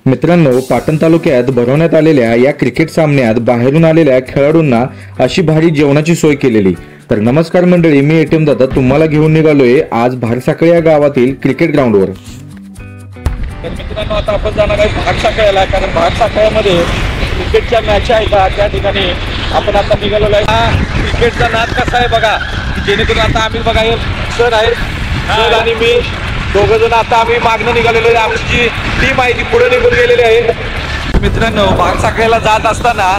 मित्रांनो, पाटण तालुक्यात भरवण्यात आलेल्या या क्रिकेट सामन्यात बाहेरून आलेल्या खेळाडूंना अशी भारी जेवणाची सोय केलेली। तर नमस्कार मंडळी, मी एटीएम दादा तुम्हाला घेऊन निघालोय आज भारसाखळे या गावातील क्रिकेट ग्राउंडवर। तर मित्रांनो, आता आपण जाणार आहे भारसाखळ्याला, कारण भारसाखळ्यामध्ये क्रिकेटच्या मॅच आहेत। त्या ठिकाणी आपण आता निघालो आहे। क्रिकेटचा नाद कसा आहे बघा, जेणेकरून आता आम्ही बघा हे सर आहे, सर आणि मी दोघं जण आता आम्ही मागणं निघालेलो आहे। आमची जी टीम आहे ती पुढे निघून गेलेली आहे। मित्रांनो, भारसाखळ्याला जात असताना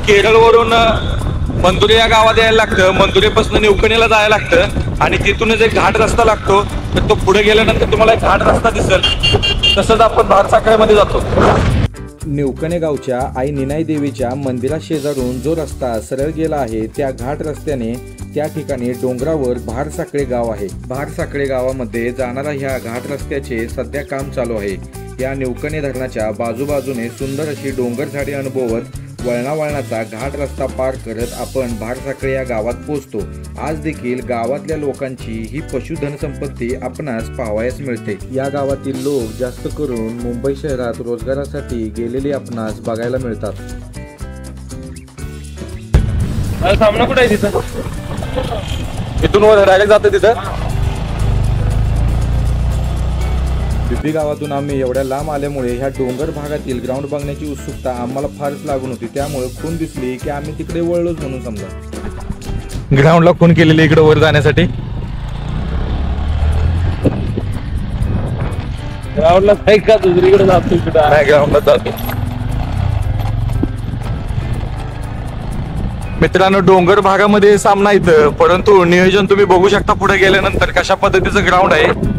केरळवरून मंदुरे या गावात यायला लागतं, मंदुरेपासून निवकणीला जायला लागतं आणि तिथूनच एक घाट रस्ता लागतो। तर तो पुढे गेल्यानंतर तुम्हाला एक घाट रस्ता दिसेल, तसंच आपण भारसाखळ्यामध्ये जातो। निवकणे गावच्या आई निनाई देवीच्या मंदिरा शेजारून जो रस्ता सरळ गेला आहे त्या घाट रस्त्याने त्या ठिकाणी डोंगरावर भारसाखळे गाव आहे। भारसाखळे गावामध्ये जाणारा ह्या घाट रस्त्याचे सध्या काम चालू आहे। या निवकणे धरणाच्या बाजूबाजूने सुंदर अशी डोंगर झाडी अनुभवत वळणावळणाचा घाट रस्ता पार करत आपण भारसाखळे या गावात पोहोचतो। आज देखील गावातल्या लोकांची ही पशुधन संपत्ती आपणास पाहावयास मिळते। या गावातील लोक जास्त करून मुंबई शहरात रोजगारासाठी गेलेले आपणास बघायला मिळतात। सामना कुठे आहे तिथं? इथून वर डायरेक्ट जातं तिथं। बिबी गावातून आम्ही एवढ्या लांब आल्यामुळे ह्या डोंगर भागातील ग्राउंड बघण्याची उत्सुकता आम्हाला फारच लागून होती। त्यामुळे खून दिसली की आम्ही तिकडे वळलोच म्हणून समजा। ग्राउंडला खून केलेली इकडे वर जाण्यासाठी। ग्राउंडला नाही का, दुसरीकडे जातो इकडे नाही, ग्राउंडला जातो। मित्रांनो, डोंगर भागामध्ये सामना इथं, परंतु नियोजन तुम्ही बघू शकता पुढे गेल्यानंतर कशा पद्धतीचं ग्राउंड आहे।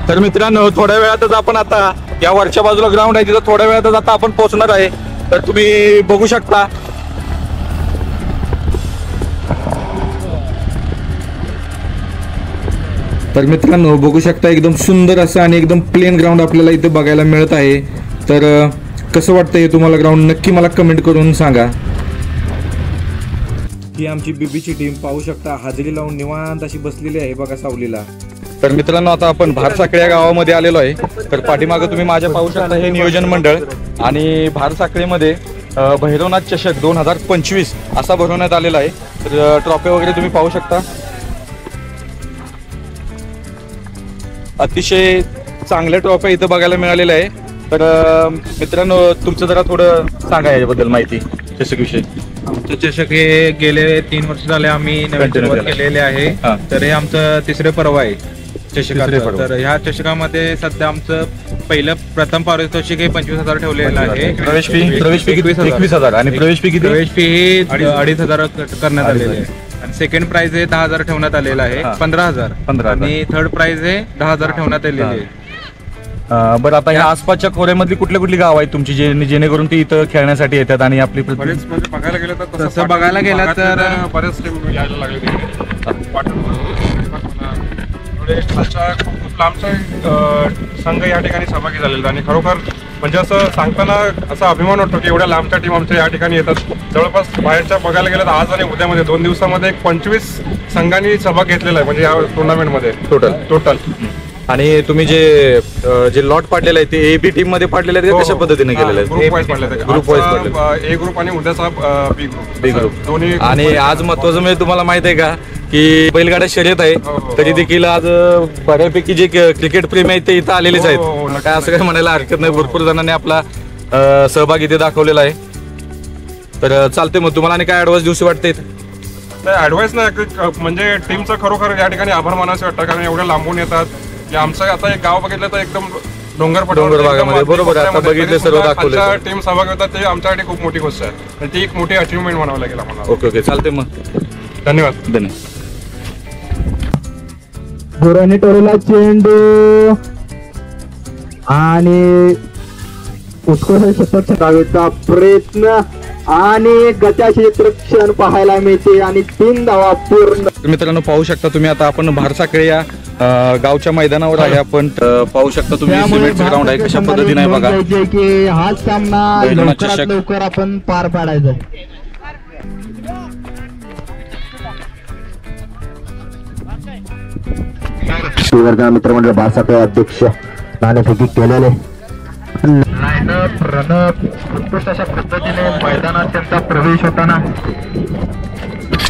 तर मित्रांनो, थोड्या वेळातच आपण आता या वरच्या बाजूला ग्राउंड आहे तिथं थोड्या वेळातच आता आपण पोहोचणार आहे। तर तुम्ही बघू शकता तर मित्रांनो बघू शकता एकदम सुंदर असं आणि एकदम प्लेन ग्राउंड आपल्याला इथे बघायला मिळत आहे। तर कसं वाटतं हे तुम्हाला ग्राउंड, नक्की मला कमेंट करून सांगा। ही आमची बीबीची टीम पाहू शकता हाजरी लावून निवांत अशी बसलेली आहे बघा सावलीला। तर मित्रांनो, आता आपण भारसाखळे या गावामध्ये आलेलो आहे। तर पाठीमागे तुम्ही माझ्या पाहू शकता हे नियोजन मंडळ आणि भारसाखळेमध्ये भैरवनाथ चषक 2025 असा भरवण्यात आलेला आहे। तर ट्रॉफी वगैरे तुम्ही पाहू शकता, अतिशय चांगल्या ट्रॉफी इथं बघायला मिळालेल्या आहे। तर मित्रांनो, तुमचं जरा थोडं सांगा याबद्दल माहिती चषक विषयी। आमचं चषक हे गेले 3 वर्ष झाले आम्ही नवीन सुरुवात केलेले आहे। तर हे आमचं तिसरे पर्व आहे चषकाचं। तर ह्या चषकामध्ये सध्या आमचं प्रथम पारितोषिक हे 25,000 ठेवलेलं आहे। प्रवेश फी 21,000 आणि प्रवेश फी किती? प्रवेश फी ही 2,500 करण्यात आलेली आहे आणि सेकंड प्राइज हे 10,000 ठेवण्यात आलेलं आहे, 15,000 आणि थर्ड प्राइज हे 10,000 ठेवण्यात आलेले आहे। बरं, आता ह्या आसपासच्या खोऱ्यामधली कुठली गाव आहेत तुमची जेणेकरून ती इथं खेळण्यासाठी येतात आणि आपली म्हणजे बघायला गेलं तर तसं बघायला गेलं तर बरेच टीम यायला लागले खूप लांबचा संघ या ठिकाणी सहभागी झालेला आणि खरोखर म्हणजे असं सांगताना असा अभिमान वाटतो की एवढ्या लांबच्या टीम आमच्या या ठिकाणी येतात। जवळपास बाहेरच्या बघायला गेलं तर आज आणि उद्यामध्ये 2 दिवसामध्ये 25 संघांनी सहभाग घेतलेला आहे म्हणजे या टुर्नामेंटमध्ये टोटल। आणि तुम्ही जे लॉट पाडलेले आहे ते ए बी टीम मध्ये पाडलेले आहेत, कशा पद्धतीने केलेले आहेत? ग्रुप वाईज पाडले, ग्रुप वाईज पाडले, ए ग्रुप आणि उद्याचा बी ग्रुप दोन्ही। आणि आज महत्वाचं म्हणजे तुम्हाला माहित आहे का की बैलगाड्या शर्यत आहे, तरी देखील आज बऱ्यापैकी जे क्रिकेट प्रेमी आहेत ते इथं आलेलेच आहेत। काय असं काय म्हणायला हरकत नाही, भरपूर जणांनी आपला सहभाग इथे दाखवलेला आहे। तर चालते, मग तुम्हाला आणि काय ऍडव्हान्स दिवशी वाटते? ऍडव्हान्स नाही, म्हणजे टीमचं खरोखर या ठिकाणी आभार मानायचं वाटतं, कारण एवढ्या लांबून येतात। आमचं आता एक गाव बघितलं तर एकदम डोंगर भागामध्ये बरोबर आता बघितले सर्व दाखवले टीम सहभागी होतात, ते आमच्यासाठी खूप मोठी गोष्ट आहे। ती एक मोठी अचिव्हमेंट म्हणावं लागेल आम्हाला। ओके, चालते, मग धन्यवाद। गुराने टोळीला चेंडू आणि उत्कृष्ट शतक छटावेचा प्रयत्न आणि गटाची क्षण पाहायला मिळते आणि 3 धावा पूर्ण। मित्रांनो, पाहू शकता तुम्ही आता आपण भारसाखळे या गावच्या मैदानावर आहे। आपण पाहू शकता तुम्ही सिमेंटचं ग्राउंड आहे, कशा पद्धतीने आहे बघा की हा सामना लवकर आपण पार पाडायचा। Got it. शिवगर्जना मित्रमंडळ बाळसाखळे अध्यक्ष नाणेफेकी केलेले लाईनअप रनअप उत्कृष्ट अशा पद्धतीने मैदानात त्यांचा प्रवेश होताना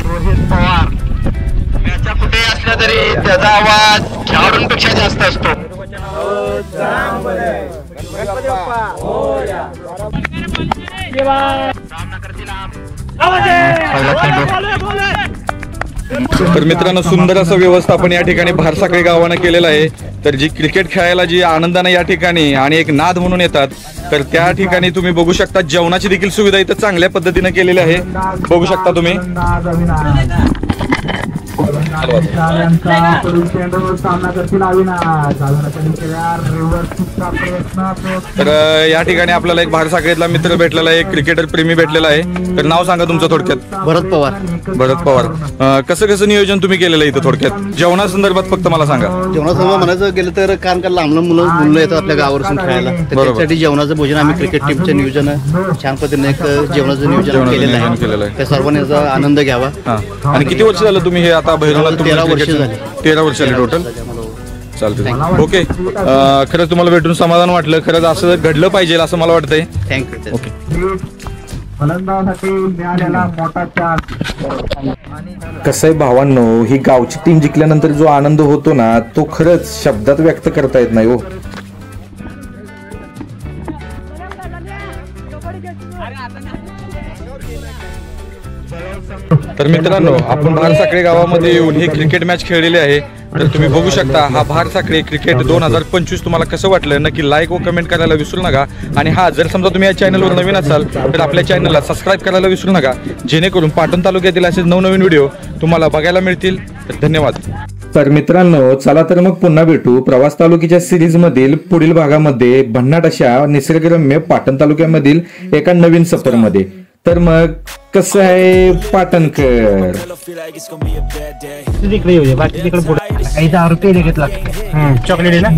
रोहित पवार मॅचा कुठे असला तरी त्याचा आवाज खेळाडूंपेक्षा जास्त असतो. तर मित्रांनो सुंदर असं व्यवस्थापन या ठिकाणी भारसाखळे गावानं केलेलं आहे. तर जी क्रिकेट खेळायला जी आनंदाने या ठिकाणी आणि एक नाद म्हणून येतात तर त्या ठिकाणी तुम्ही बघू शकता जेवणाची देखील सुविधा इथं चांगल्या पद्धतीने केलेली आहे. बघू शकता तुम्ही. तर या ठिकाणी आपल्याला एक भारसाखळेतला मित्र भेटलेला आहे, क्रिकेटर प्रेमी भेटलेला आहे. तर नाव सांगा तुमचं थोडक्यात. भरत पवार. भरत पवार, कसं कसं नियोजन तुम्ही केलेलं आहे इथं थोडक्यात जेवणा संदर्भात फक्त मला सांगा. जेवणासंदर्भात म्हणायचं गेलं तर कारण का लांब मुलं येतात आपल्या गावावरून खेळायला, तर त्यासाठी जेवणाचं भोजन आम्ही क्रिकेट टीमचं नियोजन छान पद्धतीने एक जेवणाचं नियोजन केलेलं आहे. त्या सर्वांनी याचा आनंद घ्यावा. आणि किती वर्ष झालं तुम्ही हे आता भैरवनाथ? 13 वर्ष झाली. 13 वर्ष झाली टोटल. चालतंय. ओके, खरंच तुम्हाला भेटून समाधान वाटलं. खरंच असं घडलं पाहिजे असं मला वाटतंय. थँक्यू. ओके. कसं आहे भावांनो, ही गावची टीम जिंकल्यानंतर जो आनंद होतो ना तो खरंच शब्दात व्यक्त करता येत नाही हो. तर मित्रांनो आपण भारसाखळे गावामध्ये येऊन ही क्रिकेट मॅच खेळलेली आहे. तर तुम्ही बघू शकता हा भारसाखळे क्रिकेट 2025 तुम्हाला कसं वाटलं नक्की लाईक व कमेंट करायला विसरू नका. आणि हा जर समजा तुम्ही या चॅनलवर नवीन असाल तर आपल्या चॅनलला सबस्क्राईब करायला विसरू नका, जेणेकरून पाटण तालुक्यातील असे नवनवीन व्हिडिओ तुम्हाला बघायला मिळतील. तर धन्यवाद. तर मित्रांनो चला तर मग पुन्हा भेटू प्रवास तालुक्याच्या सिरीज मधील पुढील भागामध्ये भन्नाट अशा निसर्गरम्य पाटण तालुक्यामधील एका नवीन सफरमध्ये. तर मग कसं आहे पाटणकर? तिकडे येऊ दे, बाकी तिकडे पुढे काही 10 रुपये घेतला चॉकलेट आहे ना.